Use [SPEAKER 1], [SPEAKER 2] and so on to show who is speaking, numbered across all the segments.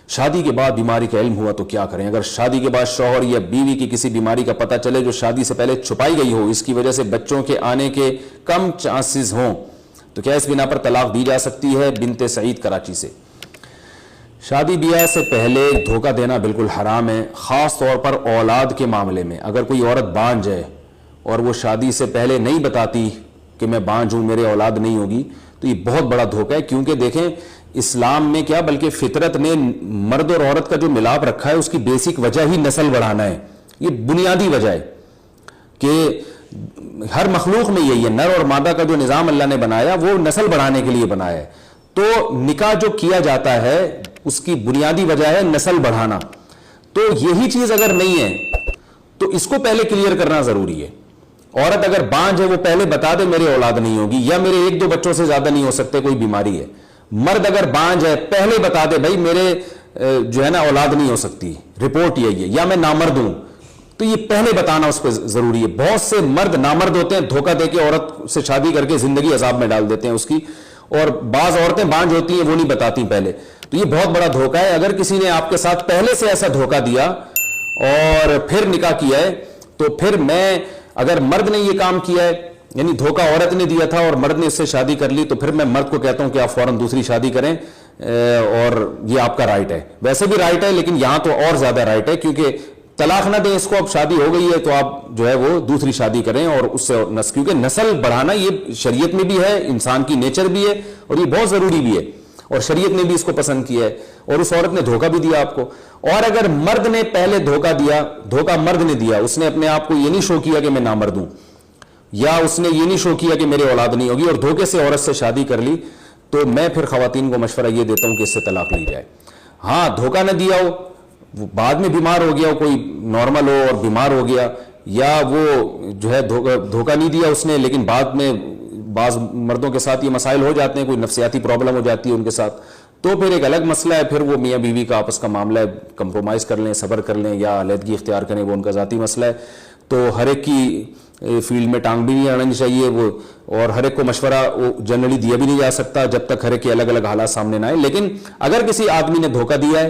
[SPEAKER 1] شادی کے بعد بیماری کا علم ہوا تو کیا کریں؟ اگر شادی کے بعد شوہر یا بیوی کی کسی بیماری کا پتہ چلے جو شادی سے پہلے چھپائی گئی ہو، اس کی وجہ سے بچوں کے آنے کے کم چانسز ہوں، تو کیا اس بنا پر طلاق دی جا سکتی ہے؟ بنت سعید کراچی سے۔ شادی بیاہ سے پہلے دھوکہ دینا بالکل حرام ہے، خاص طور پر اولاد کے معاملے میں۔ اگر کوئی عورت بانجھ ہے اور وہ شادی سے پہلے نہیں بتاتی کہ میں بانجھ ہوں، میرے اولاد نہیں ہوگی، تو یہ بہت بڑا دھوکہ ہے، کیونکہ دیکھیں اسلام میں کیا بلکہ فطرت نے مرد اور عورت کا جو ملاپ رکھا ہے اس کی بیسک وجہ ہی نسل بڑھانا ہے۔ یہ بنیادی وجہ ہے کہ ہر مخلوق میں یہی ہے، نر اور مادہ کا جو نظام اللہ نے بنایا وہ نسل بڑھانے کے لیے بنایا ہے۔ تو نکاح جو کیا جاتا ہے اس کی بنیادی وجہ ہے نسل بڑھانا، تو یہی چیز اگر نہیں ہے تو اس کو پہلے کلیئر کرنا ضروری ہے۔ عورت اگر بانجھ ہے وہ پہلے بتا دے میرے اولاد نہیں ہوگی، یا میرے ایک دو بچوں سے زیادہ نہیں ہو سکتے، کوئی بیماری ہے۔ مرد اگر بانجھ ہے پہلے بتا دے بھائی میرے جو ہے نا اولاد نہیں ہو سکتی، رپورٹ یہی ہے، یا میں نامرد ہوں، تو یہ پہلے بتانا اس پہ ضروری ہے۔ بہت سے مرد نامرد ہوتے ہیں، دھوکہ دے کے عورت سے شادی کر کے زندگی عذاب میں ڈال دیتے ہیں اس کی، اور بعض عورتیں بانجھ ہوتی ہیں وہ نہیں بتاتی پہلے، تو یہ بہت بڑا دھوکہ ہے۔ اگر کسی نے آپ کے ساتھ پہلے سے ایسا دھوکہ دیا اور پھر نکاح کیا ہے، تو پھر میں اگر مرد نے یہ کام کیا ہے، یعنی دھوکہ عورت نے دیا تھا اور مرد نے اس سے شادی کر لی، تو پھر میں مرد کو کہتا ہوں کہ آپ فوراً دوسری شادی کریں، اور یہ آپ کا رائٹ ہے، ویسے بھی رائٹ ہے لیکن یہاں تو اور زیادہ رائٹ ہے، کیونکہ طلاق نہ دیں اس کو، اب شادی ہو گئی ہے تو آپ جو ہے وہ دوسری شادی کریں، اور اس سے کیونکہ نسل بڑھانا یہ شریعت میں بھی ہے، انسان کی نیچر بھی ہے، اور یہ بہت ضروری بھی ہے، اور شریعت نے بھی اس کو پسند کیا ہے، اور اس عورت نے دھوکہ بھی دیا آپ کو۔ اور اگر مرد نے پہلے دھوکہ دیا، دھوکہ مرد نے دیا، اس نے اپنے آپ کو یہ نہیں شو کیا کہ میں نامرد ہوں، یا اس نے یہ نہیں شو کیا کہ میرے اولاد نہیں ہوگی، اور دھوکے سے عورت سے شادی کر لی، تو میں پھر خواتین کو مشورہ یہ دیتا ہوں کہ اس سے طلاق لی جائے۔ ہاں دھوکہ نہ دیا ہو، وہ بعد میں بیمار ہو گیا ہو، کوئی نارمل ہو اور بیمار ہو گیا، یا وہ جو ہے دھوکہ نہیں دیا اس نے لیکن بعد میں بعض مردوں کے ساتھ یہ مسائل ہو جاتے ہیں، کوئی نفسیاتی پرابلم ہو جاتی ہے ان کے ساتھ، تو پھر ایک الگ مسئلہ ہے، پھر وہ میاں بیوی کا آپس کا معاملہ ہے، کمپرومائز کر لیں، صبر کر لیں، یا علیحدگی اختیار کریں، وہ ان کا ذاتی مسئلہ ہے۔ تو ہر ایک کی فیلڈ میں ٹانگ بھی نہیں آنی چاہیے وہ، اور ہر ایک کو مشورہ جنرلی دیا بھی نہیں جا سکتا جب تک ہر ایک کے الگ الگ حالات سامنے نہ آئے۔ لیکن اگر کسی آدمی نے دھوکہ دیا ہے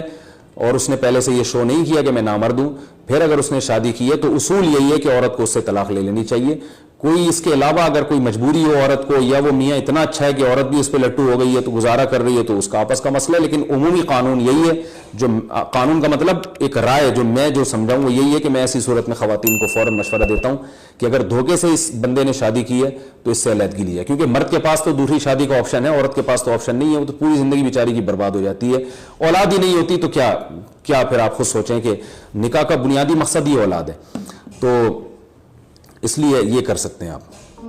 [SPEAKER 1] اور اس نے پہلے سے یہ شو نہیں کیا کہ میں نامرد ہوں، پھر اگر اس نے شادی کی ہے تو اصول یہی ہے کہ عورت کو اس سے طلاق لے لینی چاہیے۔ کوئی اس کے علاوہ اگر کوئی مجبوری ہو عورت کو، یا وہ میاں اتنا اچھا ہے کہ عورت بھی اس پہ لٹو ہو گئی ہے تو گزارا کر رہی ہے، تو اس کا آپس کا مسئلہ ہے، لیکن عمومی قانون یہی ہے، جو قانون کا مطلب ایک رائے جو میں جو سمجھاؤں وہ یہی ہے کہ میں ایسی صورت میں خواتین کو فوراً مشورہ دیتا ہوں کہ اگر دھوکے سے اس بندے نے شادی کی ہے تو اس سے علیحدگی لی ہے، کیونکہ مرد کے پاس تو دوسری شادی کا آپشن ہے، عورت کے پاس تو آپشن نہیں ہے، وہ تو پوری زندگی بیچاری کی برباد ہو جاتی ہے۔ اولاد ہی نہیں ہوتی تو کیا پھر آپ خود سوچیں کہ نکاح کا بنیادی مقصد ہی اولاد ہے، تو اس لیے یہ کر سکتے ہیں آپ۔